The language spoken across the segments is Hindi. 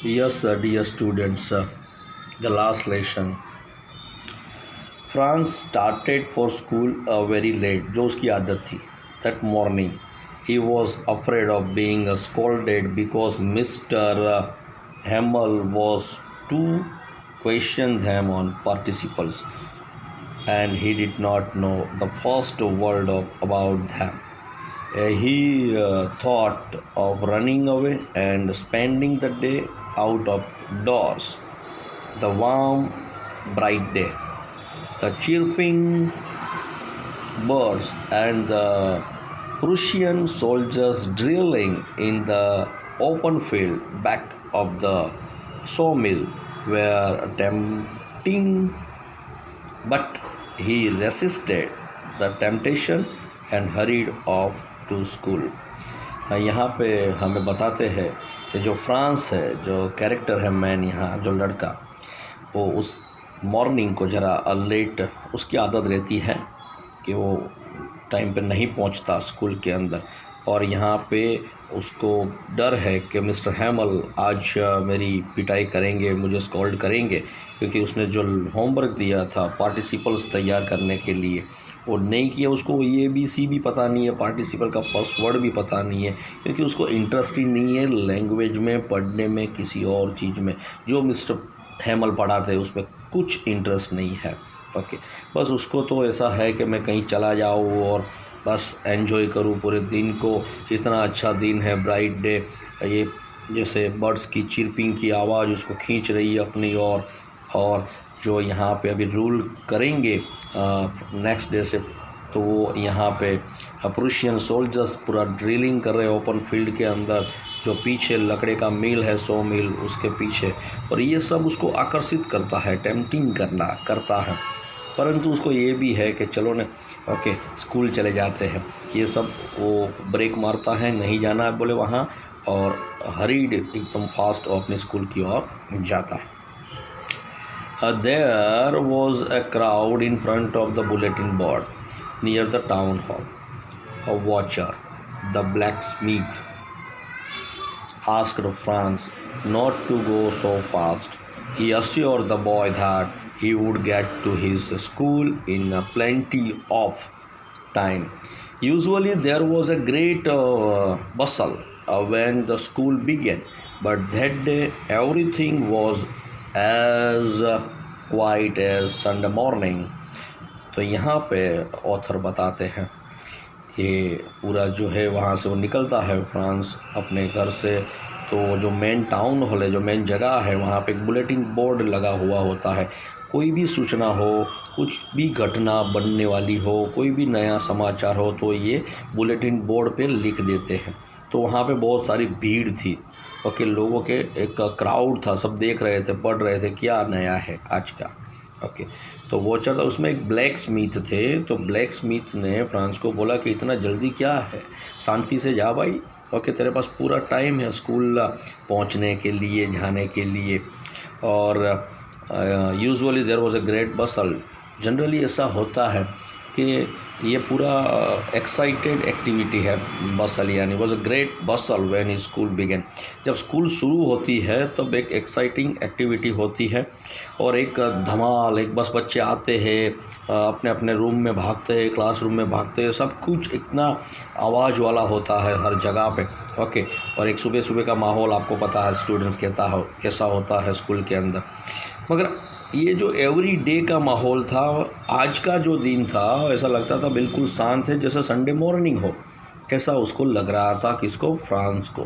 Yes, dear students, the last lesson. France started for school very late, जो उसकी आदत थी. That morning, he was afraid of being scolded because Mr. Hamel was to question them on participles, and he did not know the first word about them. He thought of running away and spending the day out of doors. The warm, bright day, the chirping birds, and the Prussian soldiers drilling in the open field back of the sawmill were tempting, but he resisted the temptation and hurried off to school. यहाँ पे हमें बताते हैं कि जो फ्रांस है, जो कैरेक्टर है मैन, यहाँ जो लड़का, वो उस मॉर्निंग को ज़रा लेट उसकी आदत रहती है कि वो टाइम पे नहीं पहुंचता स्कूल के अंदर, और यहाँ पे उसको डर है कि मिस्टर हैमल आज मेरी पिटाई करेंगे, मुझे स्कॉल्ड करेंगे, क्योंकि उसने जो होमवर्क दिया था पार्टिसिपल्स तैयार करने के लिए वो नहीं किया. उसको ए बी सी भी पता नहीं है, पार्टिसिपल का फर्स्ट वर्ड भी पता नहीं है, क्योंकि उसको इंटरेस्ट ही नहीं है लैंग्वेज में, पढ़ने में, किसी और चीज़ में. जो मिस्टर हैमल पढ़ाते हैं उसमें कुछ इंटरेस्ट नहीं है. ओके, बस उसको तो ऐसा है कि मैं कहीं चला जाऊँ और बस एंजॉय करूँ पूरे दिन को. इतना अच्छा दिन है, ब्राइट डे, ये जैसे बर्ड्स की चिरपिंग की आवाज़ उसको खींच रही है अपनी ओर. और जो यहाँ पे अभी रूल करेंगे नेक्स्ट डे से, तो वो यहाँ पे प्रूशियन सोल्जर्स पूरा ड्रिलिंग कर रहे हैं ओपन फील्ड के अंदर, जो पीछे लकड़े का मिल है, सो मिल उसके पीछे. और ये सब उसको आकर्षित करता है, टेम्पटिंग करता है. परंतु उसको ये भी है कि चलो ने ओके स्कूल चले जाते हैं. ये सब वो ब्रेक मारता है, नहीं जाना है बोले वहाँ, और हरीड एकदम फास्ट अपने स्कूल की ओर जाता है. There was a crowd in front of the bulletin board near the town hall. A watcher, the blacksmith, asked Franz not to go so fast. He assured the boy that he would get to his school in plenty of time. Usually there was a great bustle when the school began, but that day everything was as quiet as Sunday morning. तो यहाँ पे ऑथर बताते हैं कि पूरा जो है वहाँ से वो निकलता है फ्रांस अपने घर से, तो जो मेन टाउन हॉल है, जो मेन जगह है, वहाँ पे एक बुलेटिन बोर्ड लगा हुआ होता है. कोई भी सूचना हो, कुछ भी घटना बनने वाली हो, कोई भी नया समाचार हो, तो ये बुलेटिन बोर्ड पे लिख देते हैं. तो वहाँ पे बहुत सारी भीड़ थी. ओके, लोगों के एक क्राउड था, सब देख रहे थे, पढ़ रहे थे क्या नया है आज का. ओके, तो वॉचर था, उसमें एक ब्लैक स्मिथ थे. तो ब्लैक स्मिथ ने फ्रांस को बोला कि इतना जल्दी क्या है, शांति से जा भाई. ओके, तेरे पास पूरा टाइम है स्कूल पहुंचने के लिए, जाने के लिए. और usually there was a great bustle. Generally ऐसा होता है कि ये पूरा एक्साइटेड एक्टिविटी है बसल, यानी was a great bustle when school began. जब स्कूल शुरू होती है तब एक एक्साइटिंग एक्टिविटी होती है, और एक धमाल, एक बस बच्चे आते हैं, अपने अपने रूम में भागते हैं, क्लासरूम में भागते हैं, सब कुछ इतना आवाज़ वाला होता है हर जगह पे. ओके, और एक सुबह सुबह का माहौल आपको पता है स्टूडेंट्स कैसा होता है स्कूल के अंदर. मगर ये जो एवरी डे का माहौल था, आज का जो दिन था, ऐसा लगता था बिल्कुल शांत है, जैसे संडे मॉर्निंग हो, ऐसा उसको लग रहा था. किसको? फ्रांस को.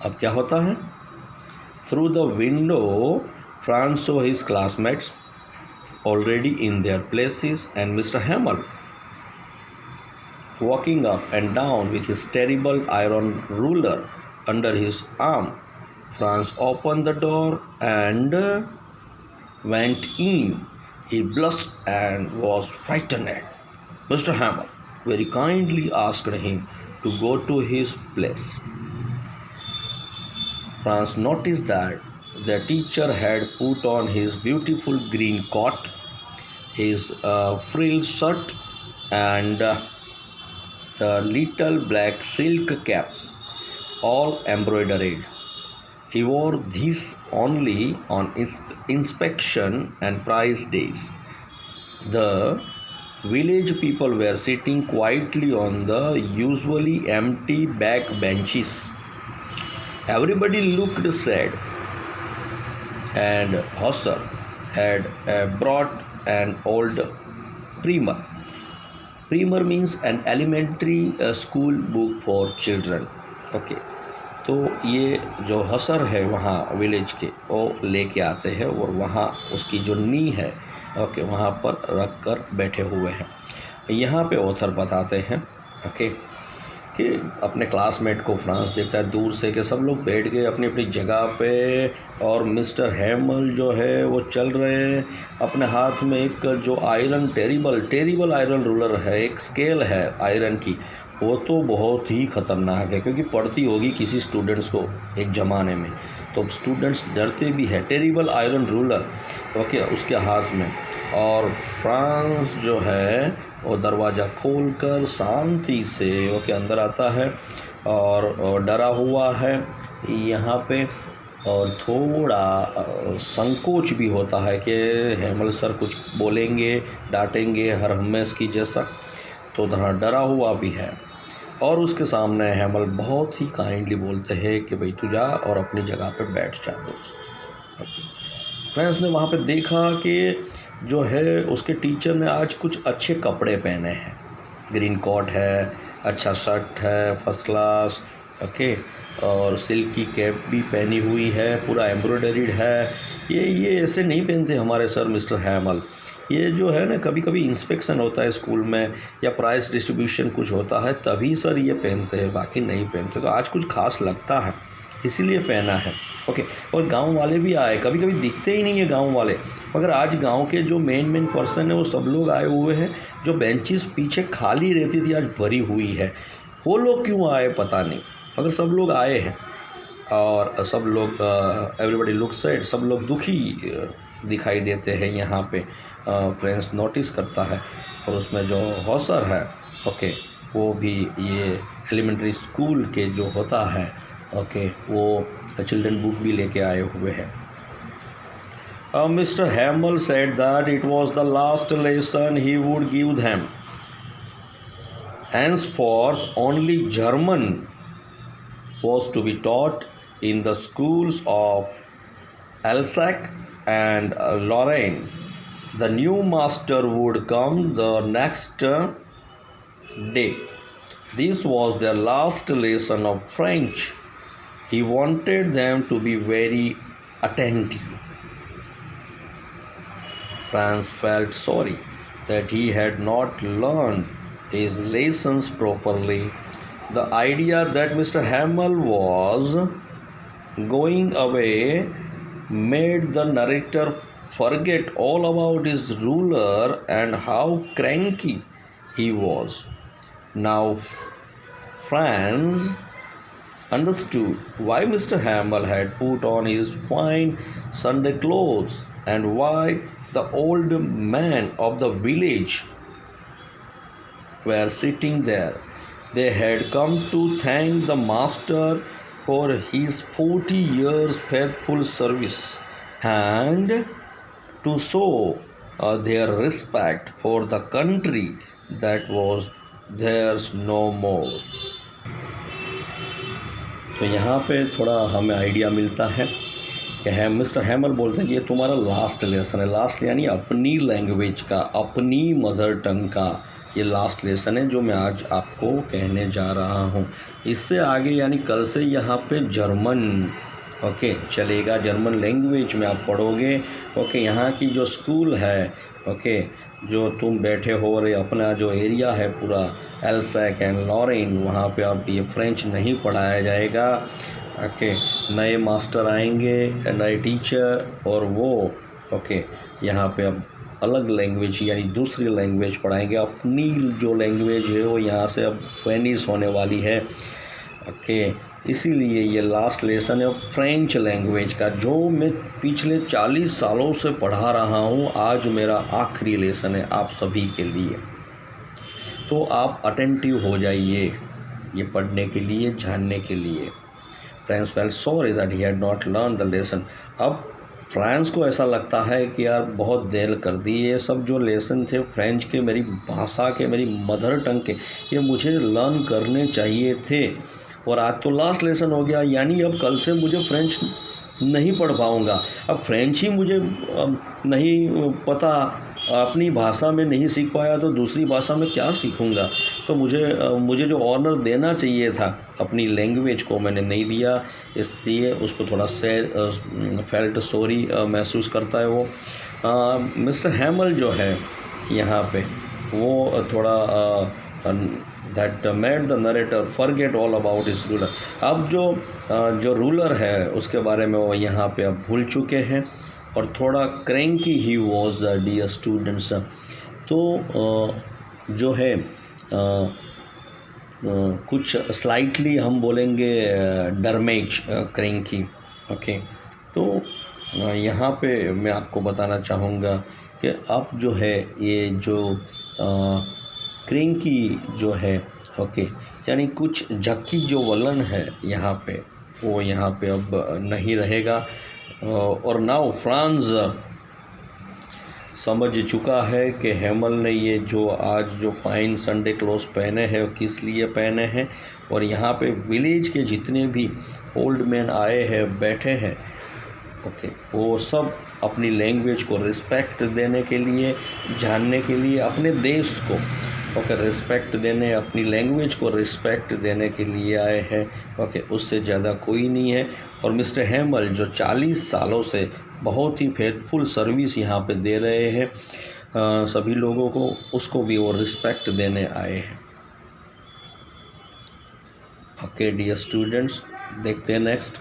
अब क्या होता है, through the window France so his classmates already in their places and mister हैमल walking up and down with his terrible iron ruler under his arm. Franz opened the door and went in. He blushed and was frightened. Mr. Hamel very kindly asked him to go to his place. Franz noticed that the teacher had put on his beautiful green coat, his frilled shirt, and the little black silk cap, all embroidered. He wore this only on inspection and prize days. The village people were sitting quietly on the usually empty back benches. Everybody looked sad, and Hauser had brought an old primer. Primer means an elementary school book for children. Okay. तो ये जो हसर है वहाँ विलेज के वो लेके आते हैं और वहाँ उसकी जो नी है ओके वहाँ पर रख कर बैठे हुए हैं। यहाँ पे ऑथर बताते हैं ओके कि अपने क्लासमेट को फ्रांस देखता है दूर से कि सब लोग बैठ गए अपनी अपनी जगह पे और मिस्टर हैमल जो है वो चल रहे हैं। अपने हाथ में एक जो आयरन टेरिबल आयरन रूलर है, एक स्केल है आयरन की, वो तो बहुत ही ख़तरनाक है क्योंकि पड़ती होगी किसी स्टूडेंट्स को एक ज़माने में, तो स्टूडेंट्स डरते भी है। टेरिबल आयरन रूलर ओके उसके हाथ में, और फ्रांस जो है वो दरवाज़ा खोलकर शांति से ओके अंदर आता है और डरा हुआ है यहाँ पे, और थोड़ा संकोच भी होता है कि हैमल सर कुछ बोलेंगे, डांटेंगे हर हमेश की जैसा, तो थोड़ा डरा हुआ भी है। और उसके सामने हैमल बहुत ही काइंडली बोलते हैं कि भाई तू जा और अपनी जगह पे बैठ जा दोस्त। फ्रेंड्स ने वहाँ पे देखा कि जो है उसके टीचर ने आज कुछ अच्छे कपड़े पहने हैं, ग्रीन कोट है, अच्छा शर्ट है फर्स्ट क्लास ओके, और सिल्क की कैप भी पहनी हुई है, पूरा एम्ब्रॉयडरीड है। ये ऐसे नहीं पहनते हमारे सर मिस्टर हैमल। ये जो है ना कभी कभी इंस्पेक्शन होता है स्कूल में या प्राइस डिस्ट्रीब्यूशन कुछ होता है तभी सर ये पहनते हैं, बाकी नहीं पहनते। तो आज कुछ खास लगता है इसीलिए पहना है ओके। और गांव वाले भी आए, कभी कभी दिखते ही नहीं है गांव वाले, मगर आज गांव के जो मेन पर्सन है वो सब लोग आए हुए हैं। जो बेंचेस पीछे खाली रहती थी आज भरी हुई है। वो लोग क्यों आए पता नहीं, मगर सब लोग आए हैं और सब लोग एवरीबडी लुक सैड, सब लोग दुखी दिखाई देते हैं यहाँ पे। फ्रेंड्स नोटिस करता है और उसमें जो हॉसर है ओके वो भी ये एलिमेंट्री स्कूल के जो होता है ओके वो चिल्ड्रन बुक भी लेके आए हुए हैं। Mr. Hamel said that it was the last lesson he would give them. Henceforth, only German was to be taught in the schools of Alsace and Lorraine. The new master would come the next day. This was their last lesson of French. He wanted them to be very attentive. Franz felt sorry that he had not learned his lessons properly. The idea that Mr. Hamel was going away made the narrator forget all about his ruler and how cranky he was. Now Franz understood why Mr. Hamel had put on his fine Sunday clothes and why the old men of the village were sitting there. They had come to thank the master for his 40 years faithful service and to show their respect for the country that was theirs no more. तो यहाँ पे थोड़ा हमें आइडिया मिलता है कि मिस्टर हैमल बोलते हैं कि ये तुम्हारा लास्ट लेसन है। लास्ट यानी अपनी लैंग्वेज का, अपनी मदर टंग का ये लास्ट लेसन है जो मैं आज आपको कहने जा रहा हूँ। इससे आगे यानी कल से यहाँ पे जर्मन ओके चलेगा, जर्मन लैंग्वेज में आप पढ़ोगे ओके। यहाँ की जो स्कूल है ओके जो तुम बैठे हो रहे अपना जो एरिया है पूरा एल्सैक एंड लॉरेन, वहाँ पे आप ये फ्रेंच नहीं पढ़ाया जाएगा ओके। नए मास्टर आएंगे, नए टीचर, और वो ओके यहाँ पे अब अलग लैंग्वेज यानी दूसरी लैंग्वेज पढ़ाएंगे। अपनी जो लैंग्वेज है वो यहाँ से अब वेनिस होने वाली है ओके। इसीलिए ये लास्ट लेसन है फ्रेंच लैंग्वेज का जो मैं पिछले 40 सालों से पढ़ा रहा हूँ। आज मेरा आखिरी लेसन है आप सभी के लिए, तो आप अटेंटिव हो जाइए ये पढ़ने के लिए, जानने के लिए। France felt sorry that he had not learn the lesson. अब फ्रांस को ऐसा लगता है कि यार बहुत देर कर दी, ये सब जो लेसन थे फ्रेंच के, मेरी भाषा के, मेरी मदर टंग के, ये मुझे लर्न करने चाहिए थे, और आज तो लास्ट लेसन हो गया, यानी अब कल से मुझे फ्रेंच नहीं पढ़ पाऊँगा। अब फ्रेंच ही मुझे नहीं पता, अपनी भाषा में नहीं सीख पाया तो दूसरी भाषा में क्या सीखूँगा। तो मुझे जो ऑनर देना चाहिए था अपनी लैंग्वेज को, मैंने नहीं दिया, इसलिए उसको थोड़ा फेल्ट सॉरी महसूस करता है वो। मिस्टर हैमल जो है यहाँ पे, वो थोड़ा that made the narrator forget all about his ruler. अब जो रूलर है उसके बारे में वो यहाँ पे अब भूल चुके हैं, और थोड़ा क्रैंकी ही वॉज डियर स्टूडेंट्स। तो जो है कुछ स्लाइटली हम बोलेंगे डरमेज, क्रैंकी। ओके, तो यहाँ पे मैं आपको बताना चाहूँगा कि अब जो है ये जो क्रैंकी जो है, ओके, यानी कुछ झक्की जो वलन है यहाँ पे, वो यहाँ पे अब नहीं रहेगा। और नाउ फ्रांस समझ चुका है कि हैमल ने ये जो आज जो फाइन संडे क्लोथ पहने हैं किस लिए पहने हैं, और यहाँ पे विलेज के जितने भी ओल्ड मैन आए हैं, बैठे हैं, ओके, वो सब अपनी लैंग्वेज को रिस्पेक्ट देने के लिए, जानने के लिए, अपने देश को ओके रिस्पेक्ट देने, अपनी लैंग्वेज को रिस्पेक्ट देने के लिए आए हैं। ओके, उससे ज़्यादा कोई नहीं है। और मिस्टर हैमल जो 40 सालों से बहुत ही फेथफुल सर्विस यहाँ पे दे रहे हैं सभी लोगों को, उसको भी वो रिस्पेक्ट देने आए हैं। ओके डियर स्टूडेंट्स, देखते हैं नेक्स्ट।